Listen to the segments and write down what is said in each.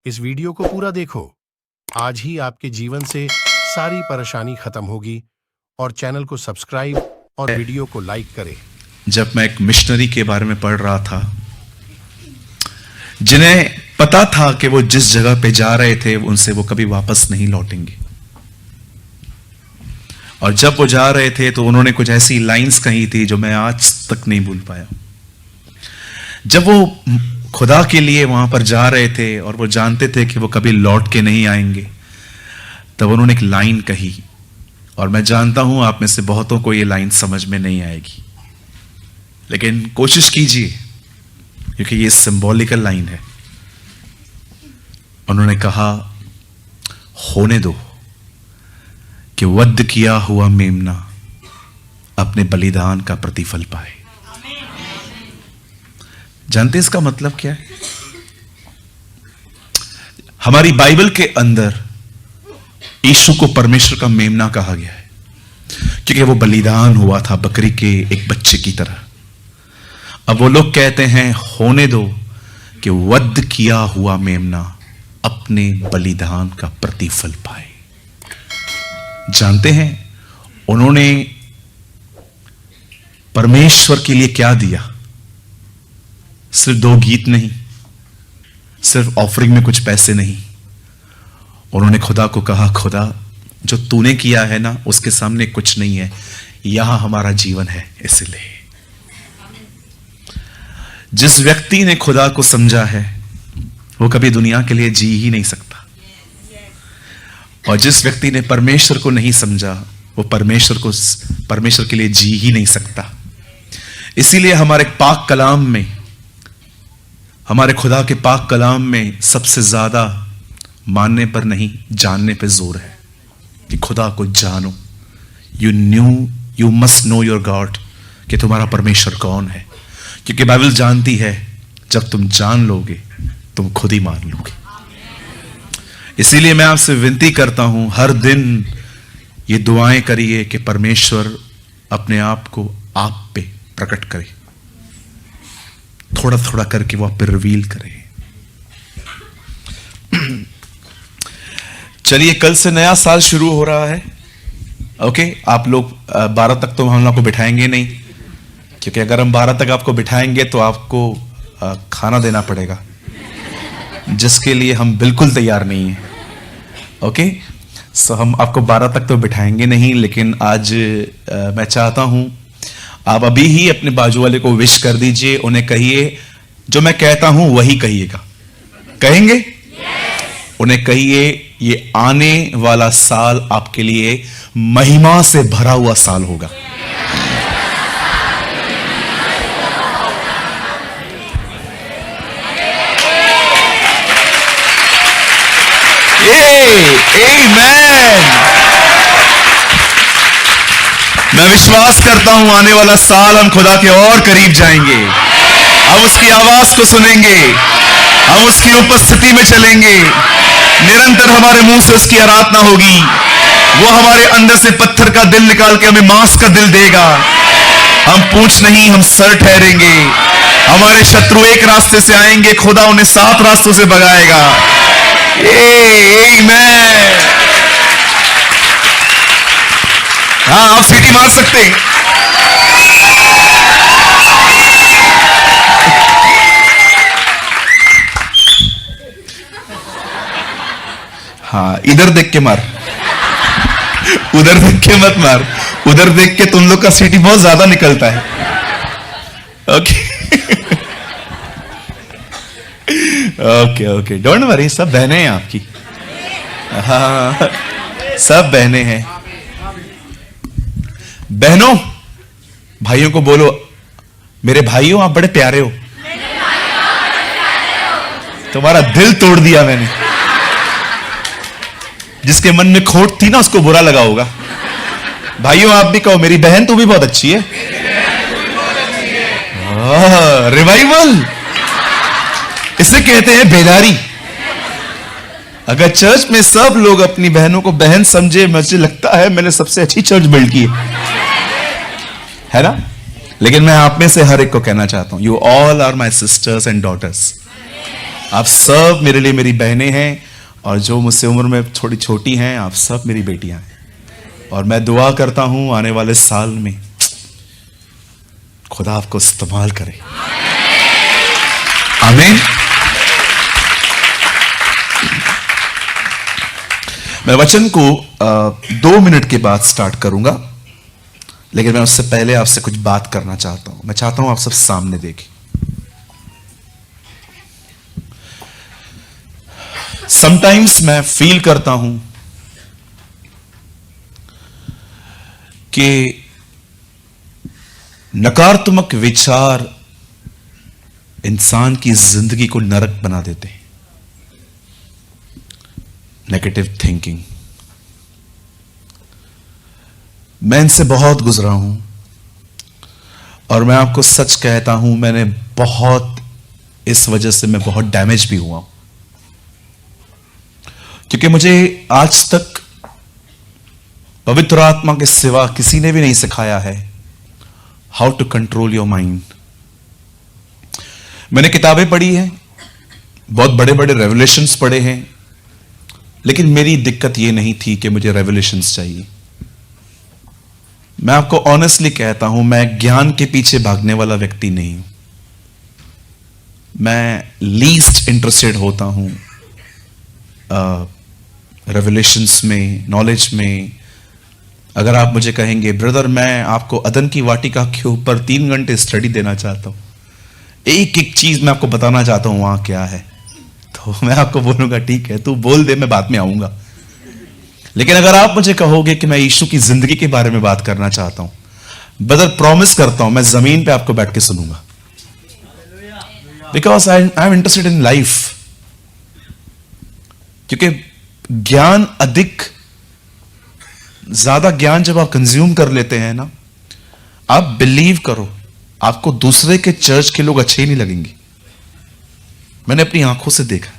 इस वीडियो को पूरा देखो। आज ही आपके जीवन से सारी परेशानी खत्म होगी और चैनल को सब्सक्राइब और वीडियो को लाइक करें। जब मैं एक मिशनरी के बारे में पढ़ रहा था, जिन्हें पता था कि वो जिस जगह पे जा रहे थे उनसे वो कभी वापस नहीं लौटेंगे, और जब वो जा रहे थे तो उन्होंने कुछ ऐसी लाइंस कही थी जो मैं आज तक नहीं भूल पाया। जब वो खुदा के लिए वहां पर जा रहे थे और वो जानते थे कि वो कभी लौट के नहीं आएंगे, तब उन्होंने एक लाइन कही, और मैं जानता हूं आप में से बहुतों को ये लाइन समझ में नहीं आएगी, लेकिन कोशिश कीजिए क्योंकि ये सिंबॉलिकल लाइन है। उन्होंने कहा, होने दो कि वध किया हुआ मेमना अपने बलिदान का प्रतिफल पाए। जानते इसका मतलब क्या है? हमारी बाइबल के अंदर यीशु को परमेश्वर का मेमना कहा गया है क्योंकि वो बलिदान हुआ था बकरी के एक बच्चे की तरह। अब वो लोग कहते हैं, होने दो कि वध किया हुआ मेमना अपने बलिदान का प्रतिफल पाए। जानते हैं उन्होंने परमेश्वर के लिए क्या दिया? सिर्फ 2 गीत नहीं, सिर्फ ऑफरिंग में कुछ पैसे नहीं। उन्होंने खुदा को कहा, खुदा जो तूने किया है ना उसके सामने कुछ नहीं है, यहां हमारा जीवन है। इसलिए जिस व्यक्ति ने खुदा को समझा है वो कभी दुनिया के लिए जी ही नहीं सकता, और जिस व्यक्ति ने परमेश्वर को नहीं समझा वो परमेश्वर के लिए जी ही नहीं सकता। इसीलिए हमारे पाक कलाम में, हमारे खुदा के पाक कलाम में सबसे ज्यादा मानने पर नहीं जानने पर जोर है कि खुदा को जानो। You must know your God, कि तुम्हारा परमेश्वर कौन है, क्योंकि बाइबल जानती है जब तुम जान लोगे तुम खुद ही मान लोगे। इसीलिए मैं आपसे विनती करता हूं, हर दिन ये दुआएं करिए कि परमेश्वर अपने आप को आप पे प्रकट करे, थोड़ा थोड़ा करके वो आप पे रिवील करे। चलिए, कल से नया साल शुरू हो रहा है। ओके, आप लोग 12 तक तो हम लोग को बिठाएंगे नहीं, क्योंकि अगर हम 12 तक आपको बिठाएंगे तो आपको खाना देना पड़ेगा, जिसके लिए हम बिल्कुल तैयार नहीं हैं। ओके, सो हम आपको 12 तक तो बिठाएंगे नहीं, लेकिन आज मैं चाहता हूं आप अभी ही अपने बाजू वाले को विश कर दीजिए। उन्हें कहिए, जो मैं कहता हूं वही कहिएगा। कहेंगे? yes. उन्हें कहिए, ये आने वाला साल आपके लिए महिमा से भरा हुआ साल होगा। आमीन। मैं विश्वास करता हूं आने वाला साल हम खुदा के और करीब जाएंगे, हम उसकी आवाज को सुनेंगे, हम उसकी उपस्थिति में चलेंगे, निरंतर हमारे मुंह से उसकी आराधना होगी। वो हमारे अंदर से पत्थर का दिल निकाल के हमें मांस का दिल देगा। हम पूंछ नहीं, हम सर ठहरेंगे। हमारे शत्रु एक रास्ते से आएंगे, खुदा उन्हें 7 रास्तों से भगाएगा। आमीन। हाँ, आप सीटी मार सकते हैं। हाँ, इधर देख के मार, उधर देख के मत मार। उधर देख के तुम लोग का सीटी बहुत ज्यादा निकलता है। Okay okay okay, don't worry, सब बहनें हैं आपकी। हाँ, सब बहनें हैं। बहनों, भाइयों को बोलो, मेरे भाइयों आप बड़े प्यारे हो। तुम्हारा दिल तोड़ दिया मैंने। जिसके मन में खोट थी ना उसको बुरा लगा होगा। भाइयों आप भी कहो, मेरी बहन तू भी बहुत अच्छी है। रिवाइवल, इसे कहते हैं बेदारी। अगर चर्च में सब लोग अपनी बहनों को बहन समझे, मुझे लगता है मैंने सबसे अच्छी चर्च बिल्ड की है ना। लेकिन मैं आप में से हर एक को कहना चाहता हूं, you all are my sisters and daughters. आप सब मेरे लिए मेरी बहनें हैं, और जो मुझसे उम्र में थोड़ी छोटी हैं, आप सब मेरी बेटियां हैं। और मैं दुआ करता हूं आने वाले साल में खुदा आपको इस्तेमाल करे। आमीन। मैं वचन को 2 मिनट के बाद स्टार्ट करूंगा, लेकिन मैं उससे पहले आपसे कुछ बात करना चाहता हूं। मैं चाहता हूं आप सब सामने देखें। समटाइम्स मैं फील करता हूं कि नकारात्मक विचार इंसान की जिंदगी को नरक बना देते हैं। नेगेटिव थिंकिंग, मैं इनसे बहुत गुजरा हूं, और मैं आपको सच कहता हूं, मैंने बहुत, इस वजह से मैं बहुत डैमेज भी हुआ, क्योंकि मुझे आज तक पवित्र आत्मा के सिवा किसी ने भी नहीं सिखाया है how to control your mind. मैंने किताबें पढ़ी हैं, बहुत बड़े बड़े रेवलेशंस पढ़े हैं, लेकिन मेरी दिक्कत यह नहीं थी कि मुझे रेवलेशंस चाहिए। मैं आपको ऑनेस्टली कहता हूं, मैं ज्ञान के पीछे भागने वाला व्यक्ति नहीं हूं। मैं लीस्ट इंटरेस्टेड होता हूं रेवलेशंस में, नॉलेज में। अगर आप मुझे कहेंगे ब्रदर मैं आपको अदन की वाटिका के ऊपर 3 घंटे स्टडी देना चाहता हूं, एक एक चीज मैं आपको बताना चाहता हूं वहां क्या है, तो मैं आपको बोलूंगा ठीक है तू बोल दे, मैं बाद में आऊंगा। लेकिन अगर आप मुझे कहोगे कि मैं यीशु की जिंदगी के बारे में बात करना चाहता हूं, ब्रदर प्रॉमिस करता हूं मैं जमीन पे आपको बैठ के सुनूंगा, because I am interested in life. क्योंकि ज्ञान ज्यादा ज्ञान जब आप कंज्यूम कर लेते हैं ना, आप बिलीव करो आपको दूसरे के चर्च के लोग अच्छे ही नहीं लगेंगे। मैंने अपनी आंखों से देखा,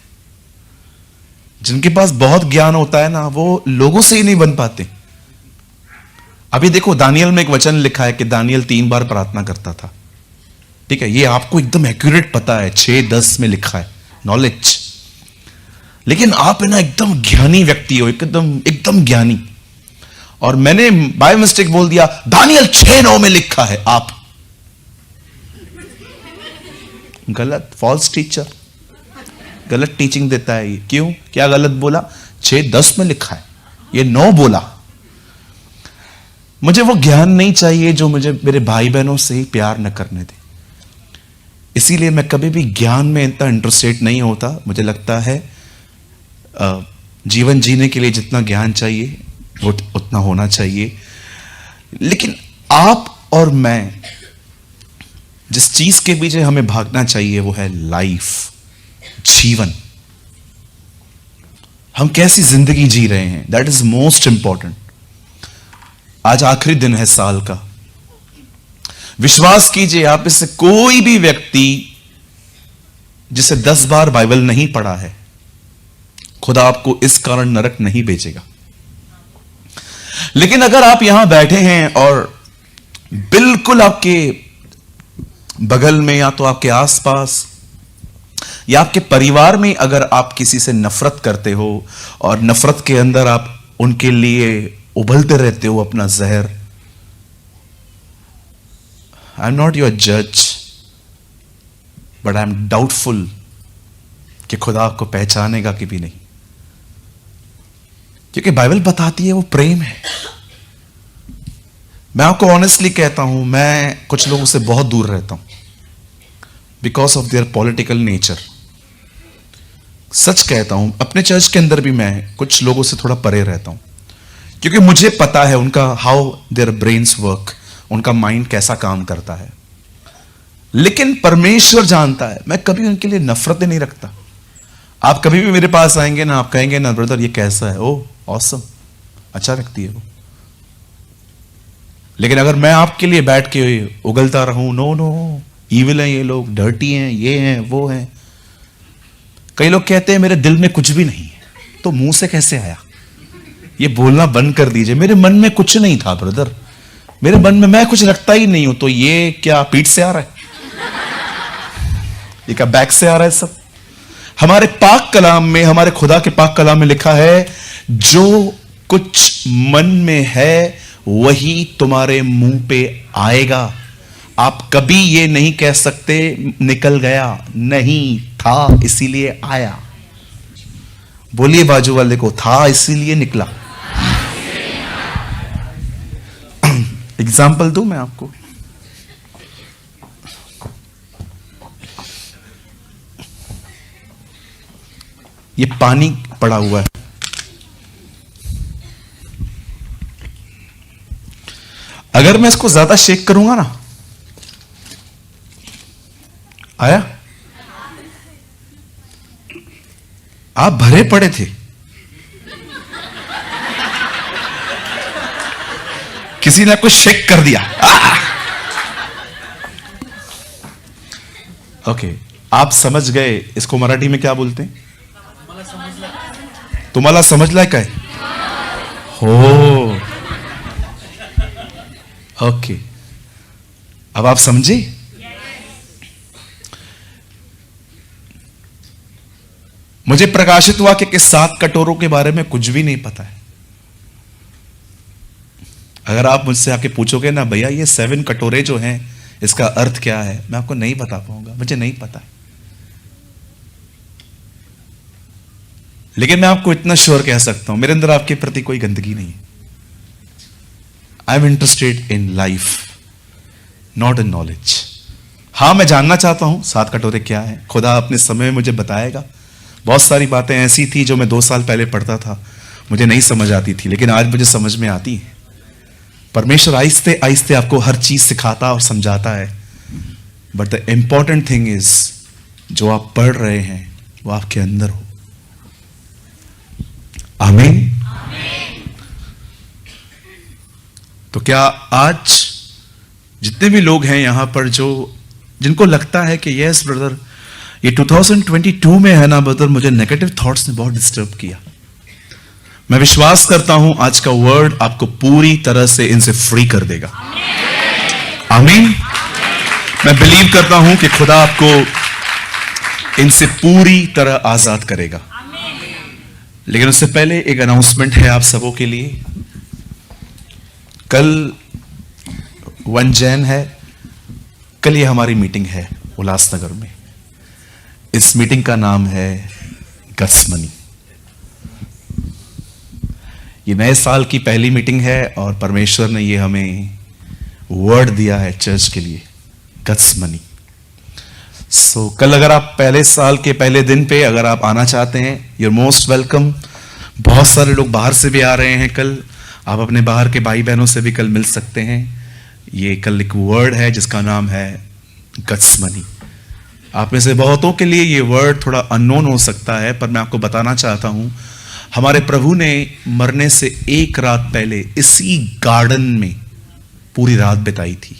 जिनके पास बहुत ज्ञान होता है ना, वो लोगों से ही नहीं बन पाते। अभी देखो दानियल में एक वचन लिखा है कि दानियल 3 बार प्रार्थना करता था, ठीक है, ये आपको एकदम एक्यूरेट पता है, 6-10 में लिखा है नॉलेज। लेकिन आप है ना एकदम ज्ञानी व्यक्ति हो, एकदम ज्ञानी, और मैंने बाय मिस्टेक बोल दिया दानियल 6:9 में लिखा है। आप गलत, फॉल्स टीचर, गलत टीचिंग देता है ये। क्यों, क्या गलत बोला? 6:10 में लिखा है, ये 9 बोला। मुझे वो ज्ञान नहीं चाहिए जो मुझे मेरे भाई बहनों से ही प्यार न करने दे। इसीलिए मैं कभी भी ज्ञान में इतना इंटरेस्टेड नहीं होता। मुझे लगता है जीवन जीने के लिए जितना ज्ञान चाहिए वो उतना होना चाहिए। लेकिन आप और मैं, जिस चीज के पीछे हमें भागना चाहिए वो है लाइफ, जीवन। हम कैसी जिंदगी जी रहे हैं, दैट इज मोस्ट इंपॉर्टेंट। आज आखिरी दिन है साल का। विश्वास कीजिए आप इससे कोई भी व्यक्ति जिसे 10 बार बाइबल नहीं पढ़ा है, खुदा आपको इस कारण नरक नहीं भेजेगा। लेकिन अगर आप यहां बैठे हैं और बिल्कुल आपके बगल में या तो आपके आसपास या आपके परिवार में अगर आप किसी से नफरत करते हो और नफरत के अंदर आप उनके लिए उबलते रहते हो अपना जहर, आई एम नॉट योर जज, बट आई एम डाउटफुल कि खुदा आपको पहचानेगा कि भी नहीं। क्योंकि बाइबल बताती है वो प्रेम है। मैं आपको ऑनेस्टली कहता हूं, मैं कुछ लोगों से बहुत दूर रहता हूं because of their political nature. सच कहता हूं, अपने चर्च के अंदर भी मैं कुछ लोगों से थोड़ा परे रहता हूं, क्योंकि मुझे पता है उनका हाउ देयर ब्रेन्स वर्क, उनका माइंड कैसा काम करता है। लेकिन परमेश्वर जानता है, मैं कभी उनके लिए नफरत नहीं रखता। आप कभी भी मेरे पास आएंगे ना, आप कहेंगे ना ब्रदर ये कैसा है, ओ ऑसम, अच्छा लगती है वो। लेकिन अगर मैं आपके लिए बैठ के उगलता रहूं, नो नो ईविल हैं ये लोग, डर्टी हैं, ये हैं वो हैं। कई लोग कहते हैं मेरे दिल में कुछ भी नहीं है, तो मुंह से कैसे आया? ये बोलना बंद कर दीजिए। मेरे मन में कुछ नहीं था ब्रदर, मेरे मन में मैं कुछ रखता ही नहीं हूं, तो ये क्या पीठ से आ रहा है? ये क्या बैक से आ रहा है सब? हमारे पाक कलाम में, हमारे खुदा के पाक कलाम में लिखा है, जो कुछ मन में है वही तुम्हारे मुंह पे आएगा। आप कभी ये नहीं कह सकते निकल गया, नहीं, था इसीलिए आया। बोलिए बाजू वाले को, था इसीलिए निकला। एग्जाम्पल दूं मैं आपको? ये पानी पड़ा हुआ है, अगर मैं इसको ज्यादा शेक करूंगा ना, आया? आप भरे पड़े थे, किसी ने आपको शेक कर दिया। ओके, आप समझ गए इसको मराठी में क्या बोलते हैं? तुम्हाला समझलाय काय? हो, ओके, अब आप समझे? मुझे प्रकाशित वाक्य के 7 कटोरों के बारे में कुछ भी नहीं पता है। अगर आप मुझसे आके पूछोगे ना, भैया ये 7 कटोरे जो हैं इसका अर्थ क्या है, मैं आपको नहीं बता पाऊंगा, मुझे नहीं पता है। लेकिन मैं आपको इतना श्योर कह सकता हूं, मेरे अंदर आपके प्रति कोई गंदगी नहीं है। I am interested in life, not in knowledge. हां, मैं जानना चाहता हूं 7 कटोरे क्या है। खुदा अपने समय में मुझे बताएगा। बहुत सारी बातें ऐसी थी जो मैं 2 साल पहले पढ़ता था, मुझे नहीं समझ आती थी, लेकिन आज मुझे समझ में आती है। परमेश्वर आहिस्ते आहिस्ते आपको हर चीज सिखाता और समझाता है। But the important thing is, जो आप पढ़ रहे हैं वो आपके अंदर हो। आमीन। तो क्या आज जितने भी लोग हैं यहां पर, जो जिनको लगता है कि यस ब्रदर ये 2022 में है ना ब्रदर, मुझे नेगेटिव थॉट्स ने बहुत डिस्टर्ब किया, मैं विश्वास करता हूं आज का वर्ड आपको पूरी तरह से इनसे फ्री कर देगा। आमीन। मैं बिलीव करता हूं कि खुदा आपको इनसे पूरी तरह आजाद करेगा। लेकिन उससे पहले एक अनाउंसमेंट है आप सबों के लिए। कल 1 जैन है, कल ये हमारी मीटिंग है उल्लासनगर में। इस मीटिंग का नाम है गत्समनी। ये नए साल की पहली मीटिंग है और परमेश्वर ने ये हमें वर्ड दिया है चर्च के लिए, गत्समनी। सो कल अगर आप पहले साल के पहले दिन पे अगर आप आना चाहते हैं, यूर मोस्ट वेलकम। बहुत सारे लोग बाहर से भी आ रहे हैं कल, आप अपने बाहर के भाई बहनों से भी कल मिल सकते हैं। ये कल एक वर्ड है जिसका नाम है गत्समनी। आप में से बहुतों के लिए ये वर्ड थोड़ा अननोन हो सकता है, पर मैं आपको बताना चाहता हूं, हमारे प्रभु ने मरने से 1 रात पहले इसी गार्डन में पूरी रात बिताई थी।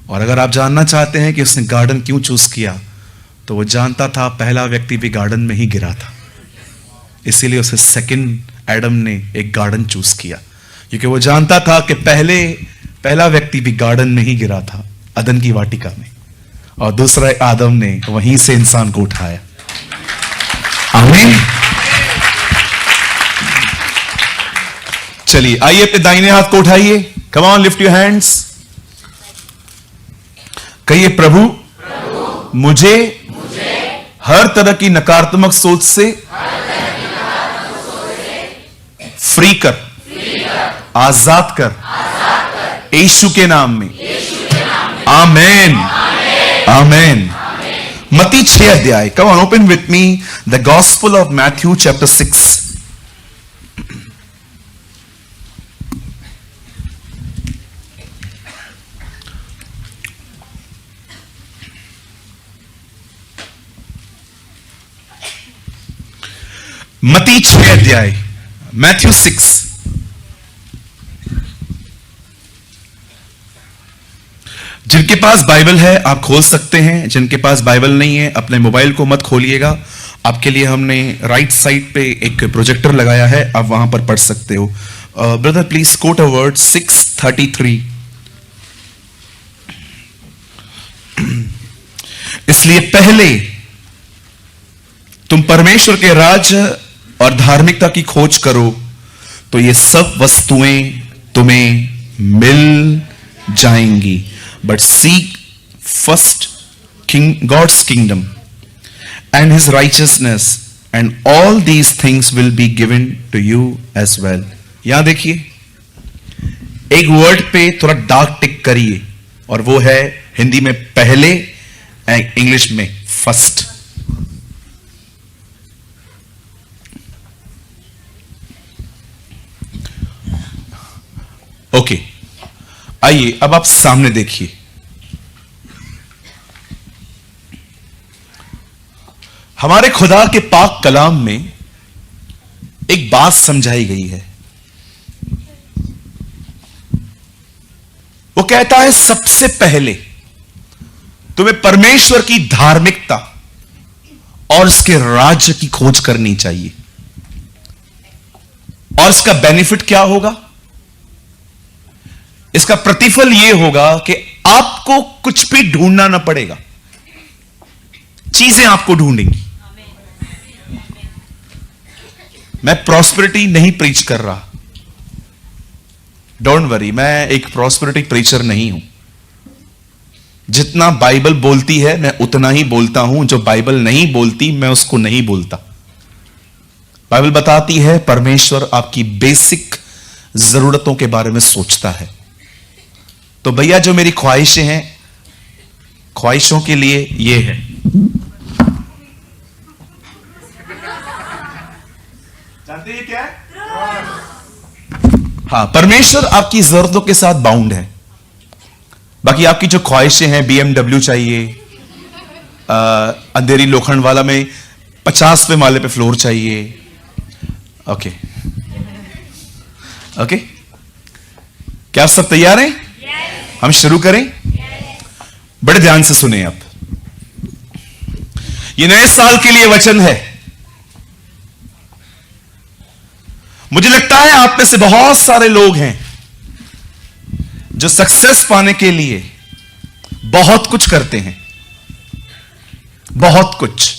और अगर आप जानना चाहते हैं कि उसने गार्डन क्यों चूज किया, तो वो जानता था पहला व्यक्ति भी गार्डन में ही गिरा था, इसीलिए उसे सेकंड एडम ने एक गार्डन चूज किया, क्योंकि वो जानता था कि पहला व्यक्ति भी गार्डन में ही गिरा था, अदन की वाटिका में, और दूसरा आदम ने वहीं से इंसान को उठाया। आमीन। चलिए आइए अपने दाहिने हाथ को उठाइए। Come on, lift your hands. कहिए, प्रभु मुझे हर तरह की नकारात्मक सोच से फ्री कर, आजाद कर, यीशु के नाम में। आमेन, आमेन। मत्ती 6 अध्याय। Come on, open with me the gospel of Matthew chapter 6। मत्ती 6 अध्याय, मैथ्यू 6। जिनके पास बाइबल है आप खोल सकते हैं, जिनके पास बाइबल नहीं है अपने मोबाइल को मत खोलिएगा। आपके लिए हमने राइट साइड पे एक प्रोजेक्टर लगाया है, आप वहां पर पढ़ सकते हो। Brother please quote a word 6:33। इसलिए पहले तुम परमेश्वर के राज्य और धार्मिकता की खोज करो तो ये सब वस्तुएं तुम्हें मिल जाएंगी। But seek first God's kingdom and his righteousness and all these things will be given to you as well. यहां देखिए, एक वर्ड पे थोड़ा डार्क टिक करिए, और वो है हिंदी में पहले, इंग्लिश में फर्स्ट। ओके, आइए अब आप सामने देखिए। हमारे खुदा के पाक कलाम में एक बात समझाई गई है। वो कहता है सबसे पहले तुम्हें परमेश्वर की धार्मिकता और उसके राज्य की खोज करनी चाहिए। और इसका बेनिफिट क्या होगा? इसका प्रतिफल यह होगा कि आपको कुछ भी ढूंढना ना पड़ेगा, चीजें आपको ढूंढेंगी। मैं प्रॉस्पेरिटी नहीं प्रीच कर रहा, डोंट वरी, मैं एक प्रॉस्पेरिटी प्रीचर नहीं हूं। जितना बाइबल बोलती है मैं उतना ही बोलता हूं, जो बाइबल नहीं बोलती मैं उसको नहीं बोलता। बाइबल बताती है परमेश्वर आपकी बेसिक जरूरतों के बारे में सोचता है। तो भैया जो मेरी ख्वाहिशें हैं, ख्वाहिशों के लिए ये है। जानते हैं क्या है? हाँ, परमेश्वर आपकी जरूरतों के साथ बाउंड है। बाकी आपकी जो ख्वाहिशें हैं, BMW चाहिए, अंधेरी लोखंड वाला में 50वें माले पे फ्लोर चाहिए। ओके ओके, क्या आप सब तैयार हैं? हम शुरू करें? बड़े ध्यान से सुने आप। ये नए साल के लिए वचन है। मुझे लगता है आप में से बहुत सारे लोग हैं जो सक्सेस पाने के लिए बहुत कुछ करते हैं, बहुत कुछ।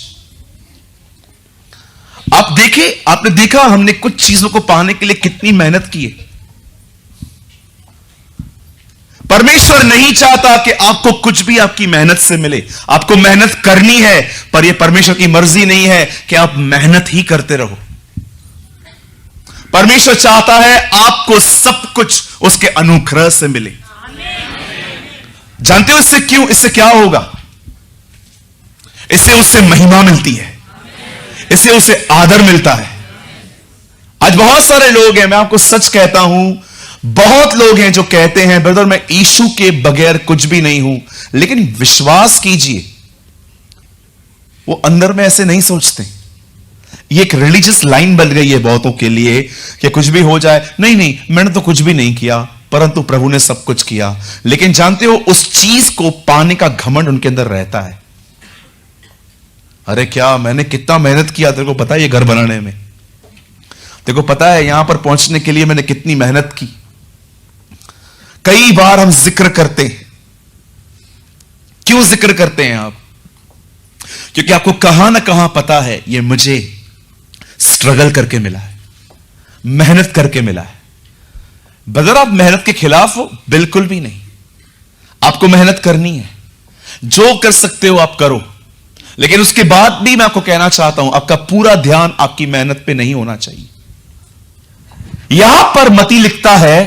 आपने देखा हमने कुछ चीजों को पाने के लिए कितनी मेहनत की है। परमेश्वर नहीं चाहता कि आपको कुछ भी आपकी मेहनत से मिले। आपको मेहनत करनी है, पर यह परमेश्वर की मर्जी नहीं है कि आप मेहनत ही करते रहो। परमेश्वर चाहता है आपको सब कुछ उसके अनुग्रह से मिले। जानते हो इससे क्यों? इससे क्या होगा? इससे उससे महिमा मिलती है, इससे उसे आदर मिलता है। आज बहुत सारे लोग हैं, मैं आपको सच कहता हूं, बहुत लोग हैं जो कहते हैं ब्रदर मैं यीशु के बगैर कुछ भी नहीं हूं। लेकिन विश्वास कीजिए, वो अंदर में ऐसे नहीं सोचते। ये एक रिलीजियस लाइन बन गई है बहुतों के लिए कि कुछ भी हो जाए, नहीं नहीं मैंने तो कुछ भी नहीं किया, परंतु प्रभु ने सब कुछ किया। लेकिन जानते हो, उस चीज को पाने का घमंड उनके अंदर रहता है। अरे क्या मैंने कितना मेहनत किया, तेरे को पता है ये घर बनाने में, तेरे को पता है यहां पर पहुंचने के लिए मैंने कितनी मेहनत की। कई बार हम जिक्र करते हैं। क्यों जिक्र करते हैं आप? क्योंकि आपको कहां ना कहां पता है ये मुझे स्ट्रगल करके मिला है, मेहनत करके मिला है। बगैर आप मेहनत के खिलाफ हो? बिल्कुल भी नहीं। आपको मेहनत करनी है, जो कर सकते हो आप करो। लेकिन उसके बाद भी मैं आपको कहना चाहता हूं, आपका पूरा ध्यान आपकी मेहनत पे नहीं होना चाहिए। यहां पर मती लिखता है,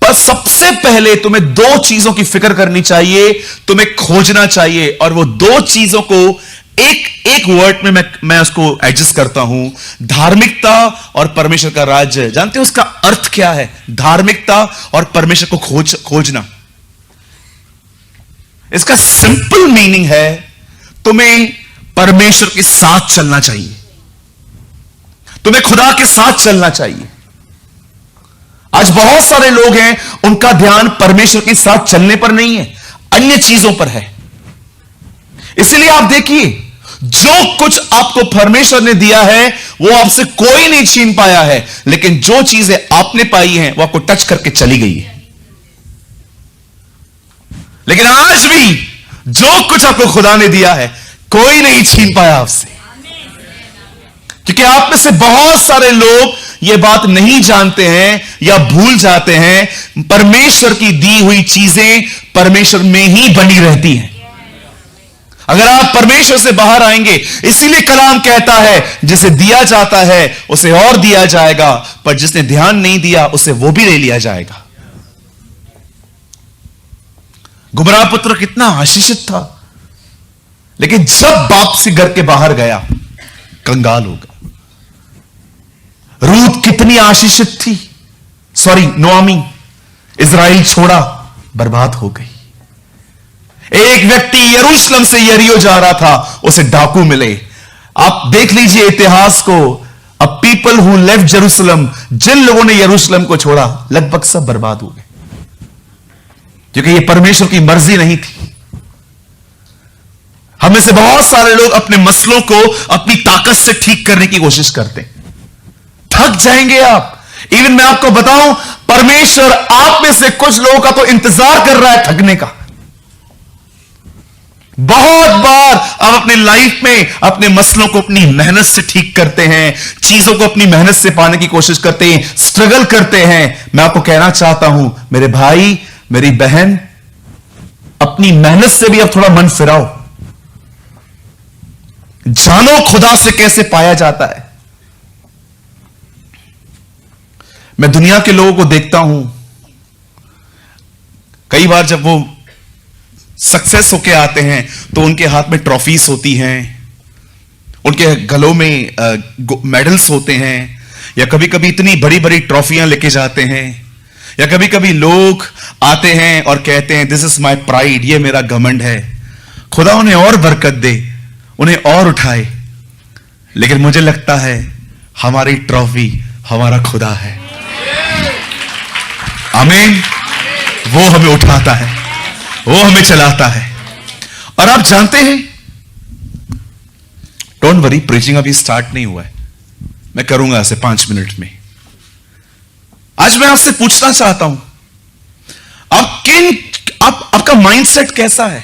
पर सबसे पहले तुम्हें दो चीजों की फिक्र करनी चाहिए, तुम्हें खोजना चाहिए। और वो दो चीजों को एक वर्ड में मैं उसको एडजस्ट करता हूं, धार्मिकता और परमेश्वर का राज्य। जानते हो उसका अर्थ क्या है? धार्मिकता और परमेश्वर को खोजना। इसका सिंपल मीनिंग है, तुम्हें परमेश्वर के साथ चलना चाहिए, तुम्हें खुदा के साथ चलना चाहिए। आज बहुत सारे लोग हैं, उनका ध्यान परमेश्वर के साथ चलने पर नहीं है, अन्य चीजों पर है। इसलिए आप देखिए, जो कुछ आपको परमेश्वर ने दिया है वो आपसे कोई नहीं छीन पाया है, लेकिन जो चीजें आपने पाई हैं वो आपको टच करके चली गई है। लेकिन आज भी जो कुछ आपको खुदा ने दिया है कोई नहीं छीन पाया आपसे। क्योंकि आप में से बहुत सारे लोग यह बात नहीं जानते हैं या भूल जाते हैं, परमेश्वर की दी हुई चीजें परमेश्वर में ही बनी रहती हैं। अगर आप परमेश्वर से बाहर आएंगे, इसीलिए कलाम कहता है जिसे दिया जाता है उसे और दिया जाएगा, पर जिसने ध्यान नहीं दिया उसे वो भी ले लिया जाएगा। गुमराह पुत्र कितना आशीषित था, लेकिन जब बाप से घर के बाहर गया कंगाल हो गया। रूत कितनी आशीषित थी, नोआमी, इजराइल छोड़ा, बर्बाद हो गई। एक व्यक्ति यरूशलेम से यरीहो जा रहा था, उसे डाकू मिले। आप देख लीजिए इतिहास को, a people who left Jerusalem, जिन लोगों ने यरूशलेम को छोड़ा लगभग सब बर्बाद हो गए, क्योंकि यह परमेश्वर की मर्जी नहीं थी। हमें से बहुत सारे लोग अपने मसलों को अपनी ताकत से ठीक करने की कोशिश करते हैं, थक जाएंगे आप। इवन मैं आपको बताऊं, परमेश्वर आप में से कुछ लोगों का तो इंतजार कर रहा है थकने का। बहुत बार आप अपने लाइफ में अपने मसलों को अपनी मेहनत से ठीक करते हैं, चीजों को अपनी मेहनत से पाने की कोशिश करते हैं, स्ट्रगल करते हैं। मैं आपको कहना चाहता हूं मेरे भाई, मेरी बहन, अपनी मेहनत से भी अब थोड़ा मन फिराओ। जानो खुदा से कैसे पाया जाता है। मैं दुनिया के लोगों को देखता हूं, कई बार जब वो सक्सेस होके आते हैं तो उनके हाथ में ट्रॉफीज होती हैं, उनके गलों में मेडल्स होते हैं, या कभी कभी इतनी बड़ी बड़ी ट्रॉफियां लेके जाते हैं, या कभी कभी लोग आते हैं और कहते हैं दिस इज माई प्राइड, ये मेरा घमंड है। खुदा उन्हें और बरकत दे, उन्हें और उठाए। लेकिन मुझे लगता है हमारी ट्रॉफी हमारा खुदा है। आमीन। वो हमें उठाता है, वो हमें चलाता है। और आप जानते हैं, डोंट वरी, प्रीचिंग अभी स्टार्ट नहीं हुआ है, मैं करूंगा ऐसे 5 मिनट में। आज मैं आपसे पूछना चाहता हूं, आपका माइंडसेट कैसा है?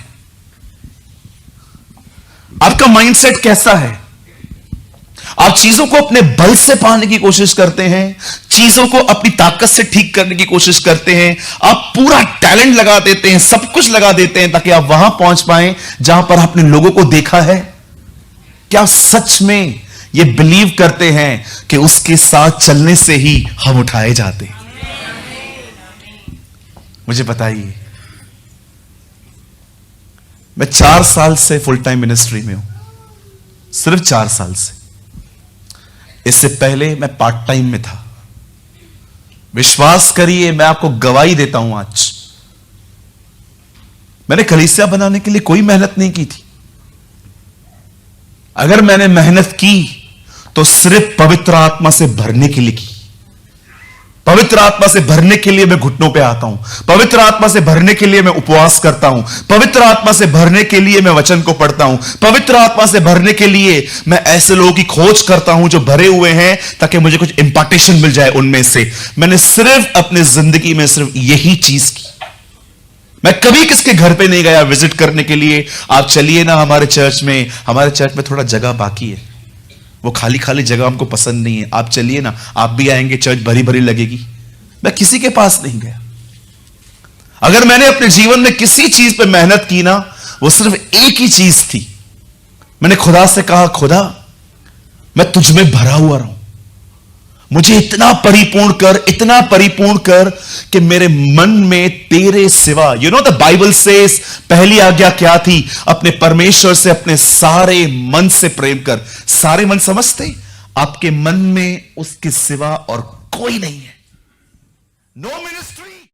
आपका माइंडसेट कैसा है? आप चीजों को अपने बल से पाने की कोशिश करते हैं, चीजों को अपनी ताकत से ठीक करने की कोशिश करते हैं, आप पूरा टैलेंट लगा देते हैं, सब कुछ लगा देते हैं ताकि आप वहां पहुंच पाएं जहां पर आपने लोगों को देखा है। क्या सच में ये बिलीव करते हैं कि उसके साथ चलने से ही हम उठाए जाते हैं? मुझे बताइए। मैं 4 साल से फुल टाइम मिनिस्ट्री में हूं, सिर्फ 4 साल से। इससे पहले मैं पार्ट टाइम में था। विश्वास करिए, मैं आपको गवाही देता हूं आज, मैंने कलीसिया बनाने के लिए कोई मेहनत नहीं की थी। अगर मैंने मेहनत की तो सिर्फ पवित्र आत्मा से भरने के लिए की। पवित्र आत्मा से भरने के लिए मैं घुटनों पे आता हूं, पवित्र आत्मा से भरने के लिए मैं उपवास करता हूं, पवित्र आत्मा से भरने के लिए मैं वचन को पढ़ता हूं, पवित्र आत्मा से भरने के लिए मैं ऐसे लोगों की खोज करता हूं जो भरे हुए हैं, ताकि मुझे कुछ इंपार्टेशन मिल जाए उनमें से। मैंने सिर्फ अपनी जिंदगी में सिर्फ यही चीज की। मैं कभी किसके घर पे नहीं गया विजिट करने के लिए, आप चलिए ना हमारे चर्च में थोड़ा जगह बाकी है, वो खाली खाली जगह हमको पसंद नहीं है, आप चलिए ना, आप भी आएंगे, चर्च भरी भरी लगेगी। मैं किसी के पास नहीं गया। अगर मैंने अपने जीवन में किसी चीज पे मेहनत की ना, वो सिर्फ एक ही चीज थी, मैंने खुदा से कहा, खुदा मैं तुझ में भरा हुआ रहूं, मुझे इतना परिपूर्ण कर कि मेरे मन में तेरे सिवा, you know the Bible says, पहली आज्ञा क्या थी? अपने परमेश्वर से अपने सारे मन से प्रेम कर। सारे मन समझते? आपके मन में उसके सिवा और कोई नहीं है। No ministry.